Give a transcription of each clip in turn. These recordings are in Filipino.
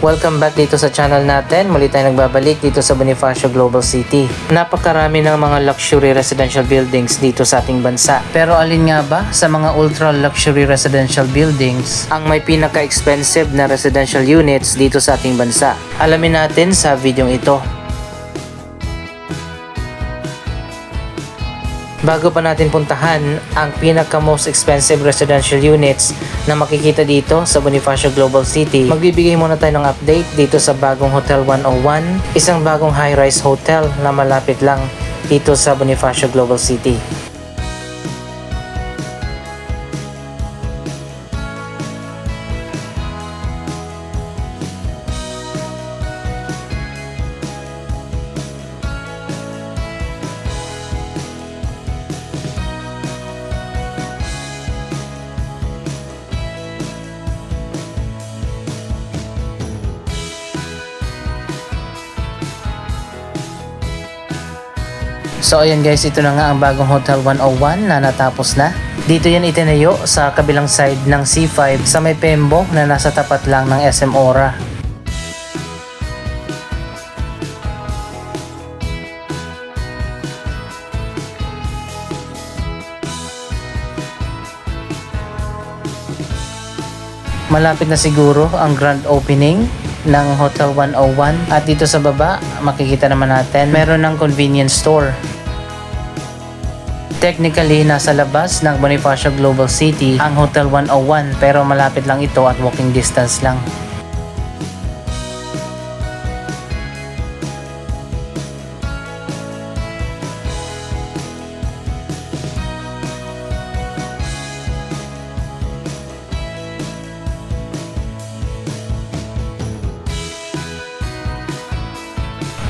Welcome back dito sa channel natin. Muli tayo nagbabalik dito sa Bonifacio Global City. Napakarami ng mga luxury residential buildings dito sa ating bansa. Pero alin nga ba sa mga ultra luxury residential buildings ang may pinaka-expensive na residential units dito sa ating bansa? Alamin natin sa videong ito. Bago pa natin puntahan ang pinaka-most expensive residential units na makikita dito sa Bonifacio Global City, magbibigay muna tayo ng update dito sa bagong Hotel 101, isang bagong high-rise hotel na malapit lang dito sa Bonifacio Global City. So ayan guys, ito na nga ang bagong Hotel 101 na natapos na. Dito yan itinayo sa kabilang side ng C5 sa may Pembo na nasa tapat lang ng SM Ora. Malapit na siguro ang grand opening ng Hotel 101 at dito sa baba makikita naman natin meron ng convenience store. Technically, nasa labas ng Bonifacio Global City ang Hotel 101 pero malapit lang ito at walking distance lang.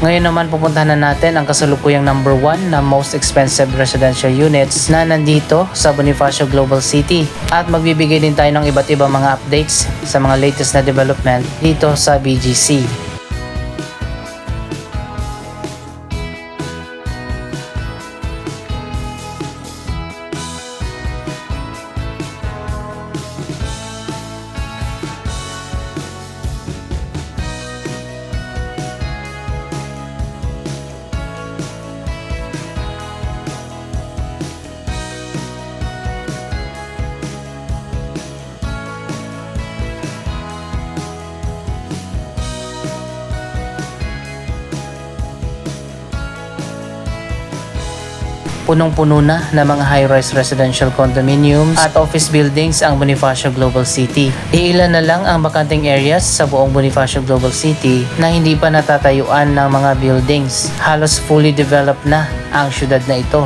Ngayon naman pupuntahan na natin ang kasalukuyang number 1 na most expensive residential units na nandito sa Bonifacio Global City. At magbibigay din tayo ng iba't ibang mga updates sa mga latest na development dito sa BGC. Punong-puno na ng mga high-rise residential condominiums at office buildings ang Bonifacio Global City. Iilan na lang ang bakanting areas sa buong Bonifacio Global City na hindi pa natatayuan ng mga buildings. Halos fully developed na ang syudad na ito.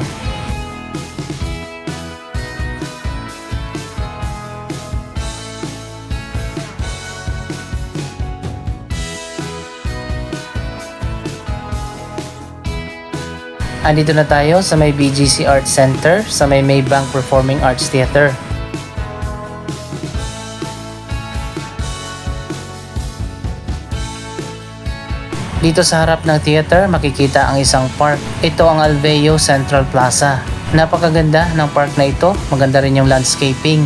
Andito na tayo sa may BGC Arts Center sa may Maybank Performing Arts Theater. Dito sa harap ng theater makikita ang isang park. Ito ang Alveo Central Plaza. Napakaganda ng park na ito. Maganda rin yung landscaping.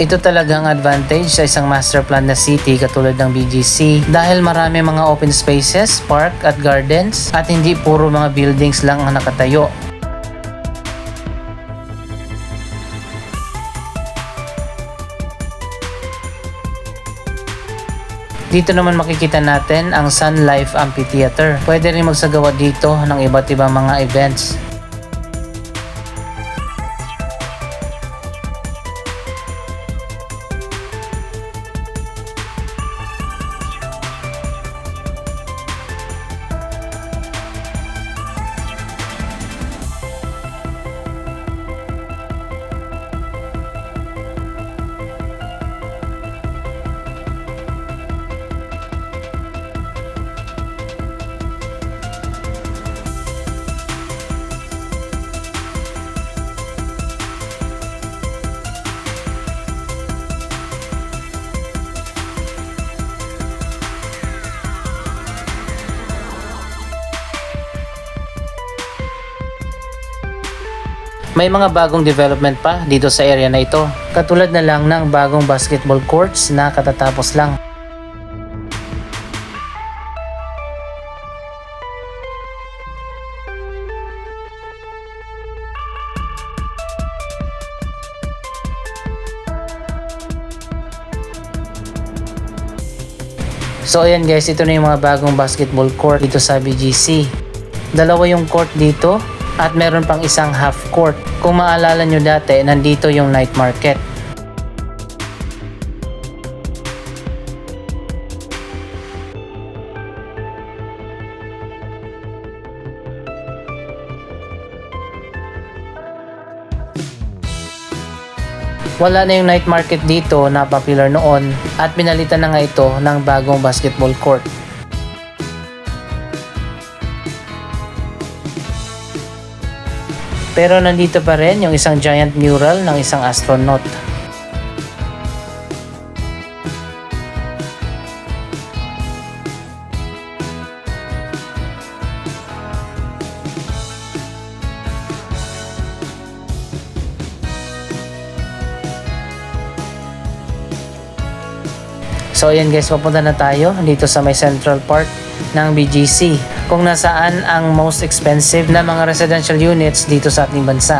Ito talaga ang advantage sa isang master plan na city katulad ng BGC dahil marami mga open spaces, park at gardens at hindi puro mga buildings lang ang nakatayo. Dito naman makikita natin ang Sun Life Amphitheater. Pwede rin magsagawa dito ng iba't ibang mga events. May mga bagong development pa dito sa area na ito, katulad na lang ng bagong basketball courts na katatapos lang. So ayan guys, ito na yung mga bagong basketball court dito sa BGC. Dalawa yung court dito at meron pang isang half court. Kung maalala nyo dati, nandito yung night market. Wala na yung night market dito na popular noon at pinalitan na nga ito ng bagong basketball court. Pero nandito pa rin yung isang giant mural ng isang astronaut. So ayan guys, papunta na tayo dito sa may Central Park ng BGC, kung nasaan ang most expensive na mga residential units dito sa ating bansa.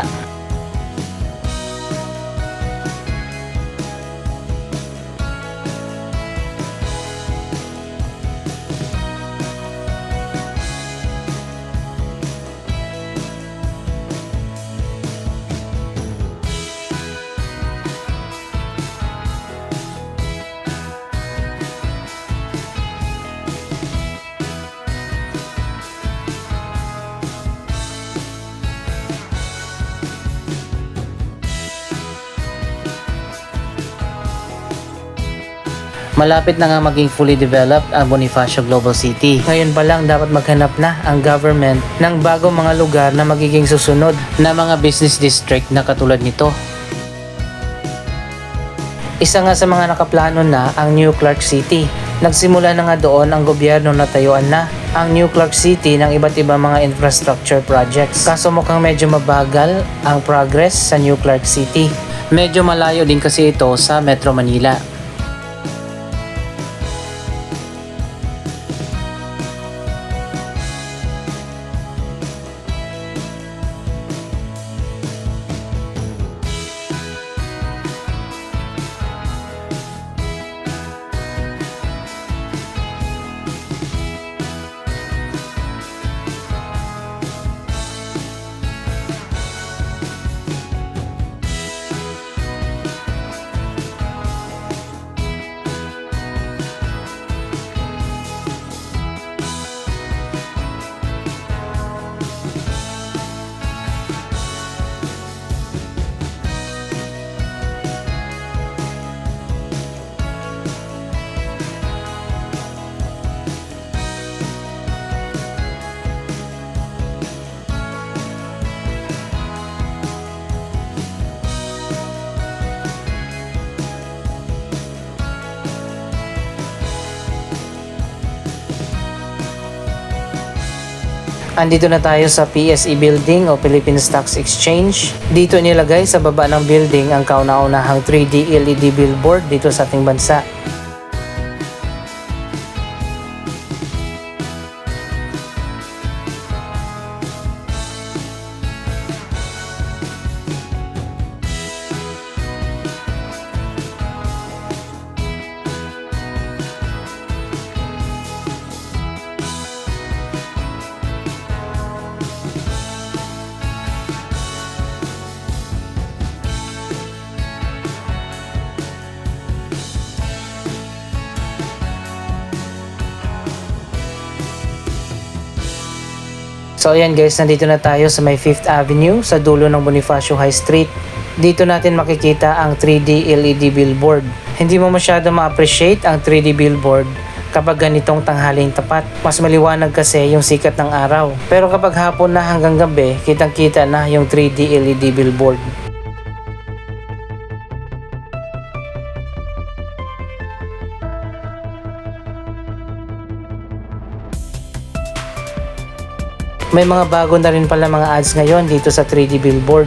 Malapit na nga maging fully developed ang Bonifacio Global City. Ngayon pa lang dapat maghanap na ang government ng bagong mga lugar na magiging susunod na mga business district na katulad nito. Isa nga sa mga nakaplano na ang New Clark City. Nagsimula na nga doon ang gobyerno na tayuan na ang New Clark City ng iba't ibang mga infrastructure projects. Kaso mukhang medyo mabagal ang progress sa New Clark City. Medyo malayo din kasi ito sa Metro Manila. Andito na tayo sa PSE Building o Philippine Stocks Exchange. Dito nilagay sa baba ng building ang kauna-unahang 3D LED billboard dito sa ating bansa. So ayan guys, nandito na tayo sa may 5th Avenue sa dulo ng Bonifacio High Street. Dito natin makikita ang 3D LED billboard. Hindi mo masyado ma-appreciate ang 3D billboard kapag ganitong tanghaling tapat. Mas maliwanag kasi yung sikat ng araw. Pero kapag hapon na hanggang gabi, kitang-kita na yung 3D LED billboard. May mga bago na rin pala mga ads ngayon dito sa 3D billboard.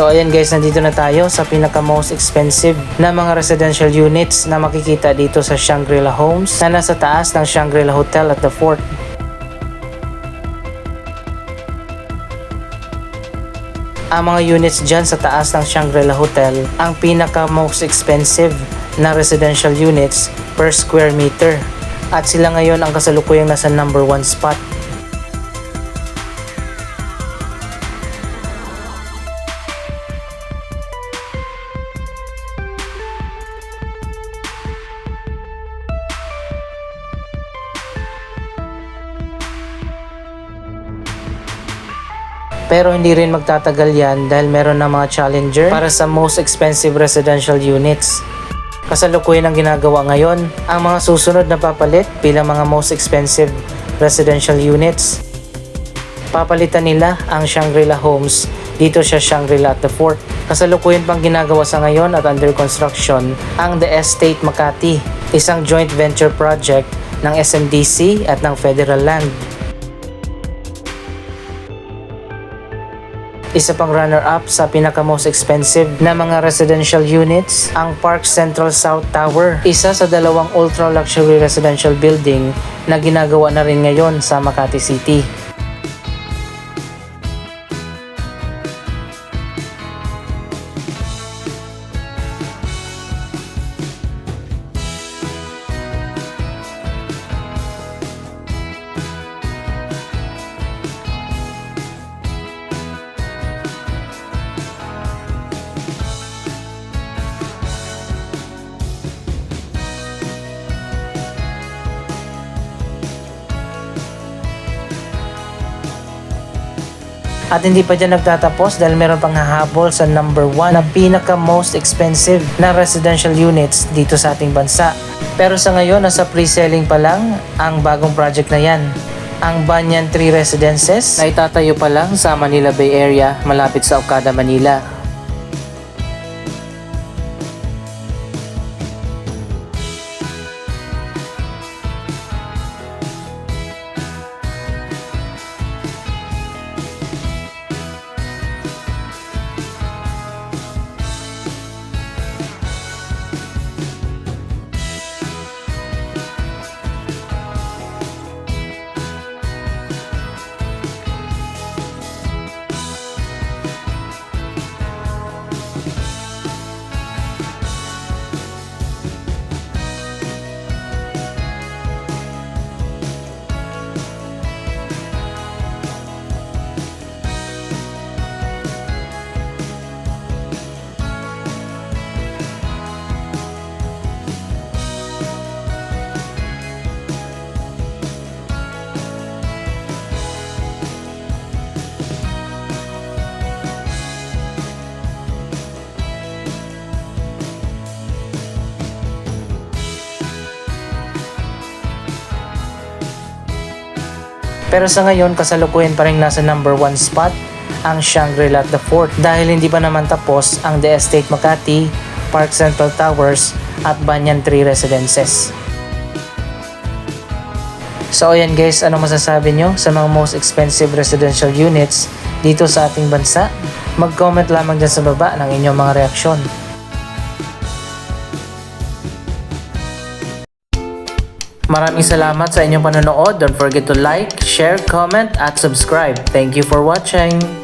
So ayan guys, nandito na tayo sa pinaka most expensive na mga residential units na makikita dito sa Shangri-La Homes na nasa taas ng Shangri-La Hotel at the Fort. Ang mga units dyan sa taas ng Shangri-La Hotel ang pinaka most expensive na residential units per square meter. At sila ngayon ang kasalukuyang nasa number 1 spot. Pero hindi rin magtatagal yan dahil meron na mga challenger para sa most expensive residential units. Kasalukuyan ang ginagawa ngayon ang mga susunod na papalit bilang mga most expensive residential units. Papalitan nila ang Shangri-La Homes dito sa Shangri-La at the Fort. Kasalukuyan pang ginagawa sa ngayon at under construction ang The Estate Makati, isang joint venture project ng SMDC at ng Federal Land. Isa pang runner-up sa pinaka most expensive na mga residential units, ang Park Central South Tower. Isa sa dalawang ultra-luxury residential building na ginagawa na rin ngayon sa Makati City. At hindi pa dyan nagtatapos dahil meron pang hahabol sa number 1 na pinaka most expensive na residential units dito sa ating bansa. Pero sa ngayon, nasa pre-selling pa lang ang bagong project na yan. Ang Banyan 3 Residences na itatayo pa lang sa Manila Bay Area malapit sa Okada, Manila. Pero sa ngayon, kasalukuyan pa rin nasa number 1 spot ang Shangri-La at the Fort dahil hindi pa naman tapos ang The Estate Makati, Park Central Towers at Banyan 3 Residences. So ayan guys, ano masasabi nyo sa mga most expensive residential units dito sa ating bansa? Mag-comment lamang dyan sa baba ng inyong mga reaksyon. Maraming salamat sa inyong panonood. Don't forget to like, share, comment, at subscribe. Thank you for watching.